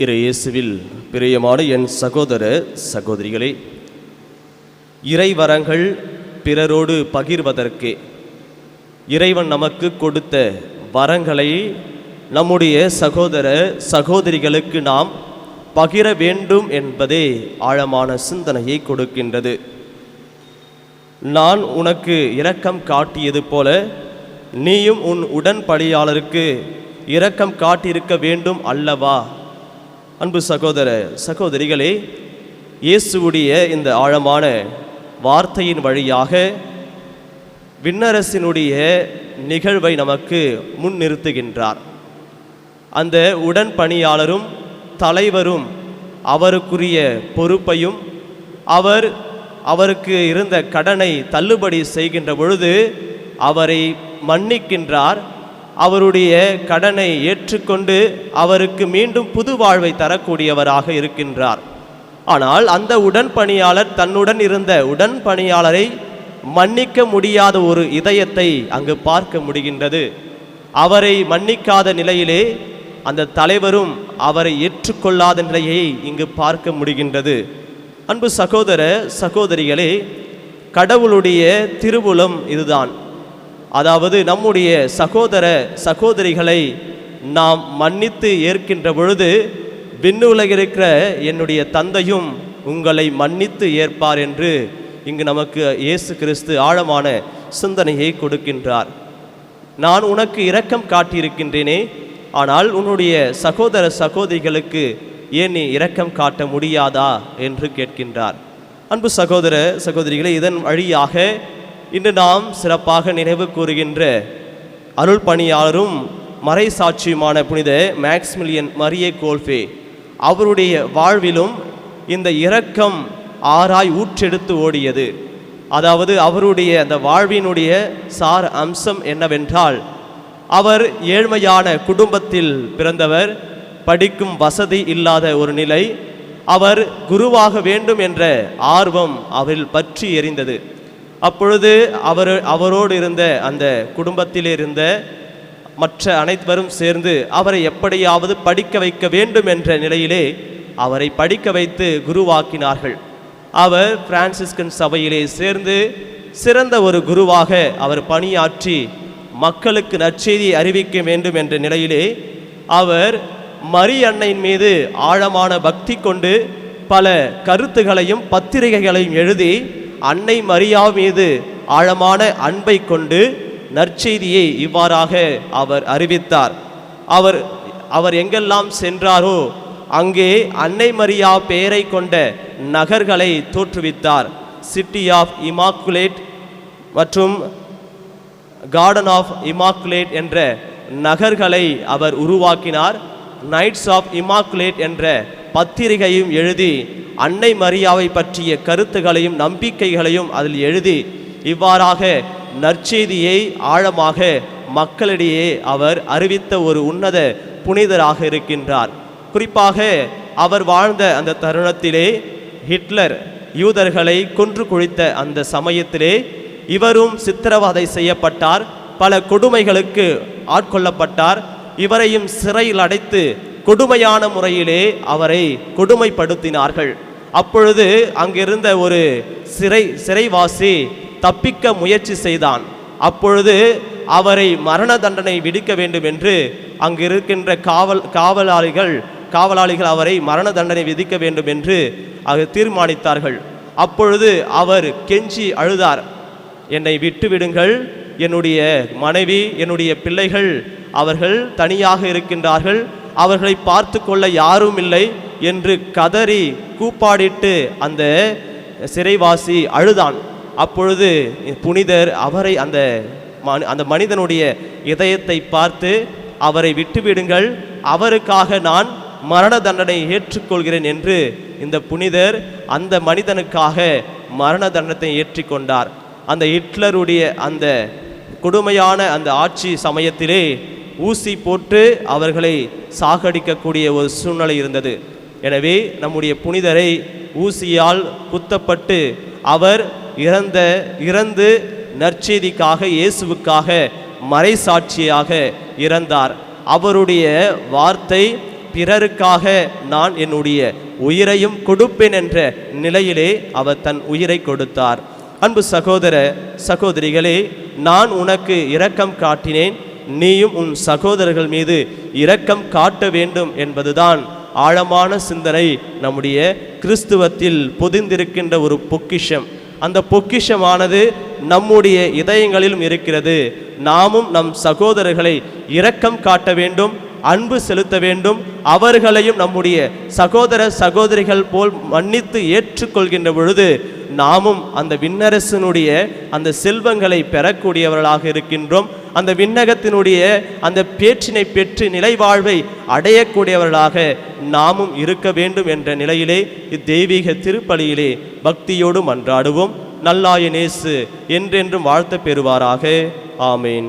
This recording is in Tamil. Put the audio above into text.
இயேசுவில் பிரியமான என் சகோதர சகோதரிகளே, இறைவரங்கள் பிறரோடு பகிர்வதற்கே இறைவன் நமக்கு கொடுத்த வரங்களை நம்முடைய சகோதர சகோதரிகளுக்கு நாம் பகிர வேண்டும் என்பதே ஆழமான சிந்தனையை கொடுக்கின்றது. நான் உனக்கு இரக்கம் காட்டியது போல நீயும் உன் உடன்படியாளருக்கு இரக்கம் காட்டியிருக்க வேண்டும் அல்லவா? அன்பு சகோதர சகோதரிகளே, இயேசுவுடைய இந்த ஆழமான வார்த்தையின் வழியாக விண்ணரசினுடைய நிகழ்வை நமக்கு முன்னிறுத்துகின்றார். அந்த உடன்பணியாளரும் தலைவரும் அவருக்குரிய பொறுப்பையும் அவருக்கு இருந்த கடனை தள்ளுபடி செய்கின்ற பொழுது அவரை மன்னிக்கின்றார். அவருடைய கடனை ஏற்றுக்கொண்டு அவருக்கு மீண்டும் புது வாழ்வை தரக்கூடியவராக இருக்கின்றார். ஆனால் அந்த உடன்பணியாளர் தன்னுடன் இருந்த உடன்பணியாளரை மன்னிக்க முடியாத ஒரு இதயத்தை அங்கு பார்க்க முடிகின்றது. அவரை மன்னிக்காத நிலையிலே அந்த தலைவரும் அவரை ஏற்றுக்கொள்ளாத நிலையை இங்கு பார்க்க முடிகின்றது. அன்பு சகோதர சகோதரிகளே, கடவுளுடைய திருவுளம் இதுதான். அதாவது நம்முடைய சகோதர சகோதரிகளை நாம் மன்னித்து ஏற்கின்ற பொழுது விண்ணுலகில் இருக்கிற என்னுடைய தந்தையும் உங்களை மன்னித்து ஏற்பார் என்று இங்கு நமக்கு இயேசு கிறிஸ்து ஆழமான சிந்தனையை கொடுக்கின்றார். நான் உனக்கு இரக்கம் காட்டியிருக்கின்றேனே, ஆனால் உன்னுடைய சகோதர சகோதரிகளுக்கு ஏன் நீ இரக்கம் காட்ட முடியாதா என்று கேட்கின்றார். அன்பு சகோதர சகோதரிகளை, இதன் வழியாக இன்று நாம் சிறப்பாக நினைவு கூறுகின்ற அருள் பணியாளரும் மறைசாட்சியுமான புனித மேக்ஸ்மிலியன் மரியே கோல்ஃபே அவருடைய வாழ்விலும் இந்த இரக்கம் ஆராய் ஊற்றெடுத்து ஓடியது. அதாவது அவருடைய அந்த வாழ்வினுடைய சார அம்சம் என்னவென்றால், அவர் ஏழ்மையான குடும்பத்தில் பிறந்தவர், படிக்கும் வசதி இல்லாத ஒரு நிலை. அவர் குருவாக வேண்டும் என்ற ஆர்வம் அவரில் பற்றி எரிந்தது. அப்பொழுது அவரோடு இருந்த அந்த குடும்பத்தில் இருந்த மற்ற அனைவரும் சேர்ந்து அவரை எப்படியாவது படிக்க வைக்க வேண்டும் என்ற நிலையிலே அவரை படிக்க வைத்து குருவாக்கினார்கள். அவர் பிரான்சிஸ்கன் சபையிலே சேர்ந்து சிறந்த ஒரு குருவாக அவர் பணியாற்றி மக்களுக்கு நற்செய்தியை அறிவிக்க வேண்டும் என்ற நிலையிலே அவர் மரி அன்னையின் மீது ஆழமான பக்தி கொண்டு பல கருத்துகளையும் பத்திரிகைகளையும் எழுதி அன்னை மரியா மீது ஆழமான அன்பை கொண்டு நற்செய்தியை இவ்வாறாக அவர் அறிவித்தார். அவர் எங்கெல்லாம் சென்றாரோ அங்கே அன்னை மரியா பெயரை கொண்ட நகர்களை தோற்றுவித்தார். சிட்டி ஆஃப் இமாக்குலேட் மற்றும் கார்டன் ஆஃப் இமாக்குலேட் என்ற நகர்களை அவர் உருவாக்கினார். நைட்ஸ் ஆஃப் இமாக்குலேட் என்ற பத்திரிகையும் எழுதி அன்னை மரியாவை பற்றிய கருத்துகளையும் நம்பிக்கைகளையும் அதில் எழுதி இவ்வாறாக நற்செய்தியை ஆழமாக மக்களிடையே அவர் அறிவித்த ஒரு உன்னத புனிதராக இருக்கின்றார். குறிப்பாக அவர் வாழ்ந்த அந்த தருணத்திலே ஹிட்லர் யூதர்களை கொன்று குழித்த அந்த சமயத்திலே இவரும் சித்திரவதை செய்யப்பட்டார். பல கொடுமைகளுக்கு ஆட்கொள்ளப்பட்டார். இவரையும் சிறையில் அடைத்து கொடுமையான முறையிலே அவரை கொடுமைப்படுத்தினார்கள். அப்பொழுது அங்கிருந்த ஒரு சிறைவாசி தப்பிக்க முயற்சி செய்தான். அப்பொழுது அவரை மரண தண்டனை விதிக்க வேண்டும் என்று அங்கிருக்கின்ற காவலாளிகள் அவரை மரண தண்டனை விதிக்க வேண்டும் என்று தீர்மானித்தார்கள். அப்பொழுது அவர் கெஞ்சி அழுதார், என்னை விட்டு விடுங்கள், என்னுடைய மனைவி என்னுடைய பிள்ளைகள் அவர்கள் தனியாக இருக்கின்றார்கள், அவர்களை பார்த்து கொள்ள யாரும் இல்லை என்று கதறி கூப்பாடிட்டு அந்த சிறைவாசி அழுதான். அப்பொழுது புனிதர் அவரை அந்த மனிதனுடைய இதயத்தை பார்த்து அவரை விட்டுவிடுங்கள், அவருக்காக நான் மரண தண்டனை ஏற்றுக்கொள்கிறேன் என்று இந்த புனிதர் அந்த மனிதனுக்காக மரண தண்டனை ஏற்றிக்கொண்டார். அந்த ஹிட்லருடைய அந்த கொடுமையான அந்த ஆட்சி சமயத்திலே ஊசி போட்டு அவர்களை சாகடிக்கக்கூடிய ஒரு சூழ்நிலை இருந்தது. எனவே நம்முடைய புனிதரை ஊசியால் குத்தப்பட்டு அவர் இறந்து நற்செய்திக்காக இயேசுவுக்காக மறைசாட்சியாக இறந்தார். அவருடைய வார்த்தை பிறருக்காக நான் என்னுடைய உயிரையும் கொடுப்பேன் என்ற நிலையிலே அவர் தன் உயிரை கொடுத்தார். அன்பு சகோதர சகோதரிகளே, நான் உனக்கு இரக்கம் காட்டினேன், நீயும் உன் சகோதரர்கள் மீது இரக்கம் காட்ட வேண்டும் என்பதுதான் ஆழமான சிந்தனை நம்முடைய கிறிஸ்துவத்தில் பொதிந்திருக்கின்ற ஒரு பொக்கிஷம். அந்த பொக்கிஷமானது நம்முடைய இதயங்களிலும் இருக்கிறது. நாமும் நம் சகோதரர்களை இரக்கம் காட்ட வேண்டும், அன்பு செலுத்த வேண்டும். அவர்களையும் நம்முடைய சகோதர சகோதரிகள் போல் மன்னித்து ஏற்றுக்கொள்கின்ற பொழுது நாமும் அந்த விண்ணரசனுடைய அந்த செல்வங்களை பெறக்கூடியவர்களாக இருக்கின்றோம். அந்த விண்ணகத்தினுடைய அந்த பேற்றினை பெற்று நிலைவாழ்வை அடையக்கூடியவர்களாக நாமும் இருக்க வேண்டும் என்ற நிலையிலே இத்தெய்வீக திருப்பலியிலே பக்தியோடு மன்றாடுவோம். நல்லாய நேசு என்றென்றும் வாழ்த்த பெறுவாராக. ஆமேன்.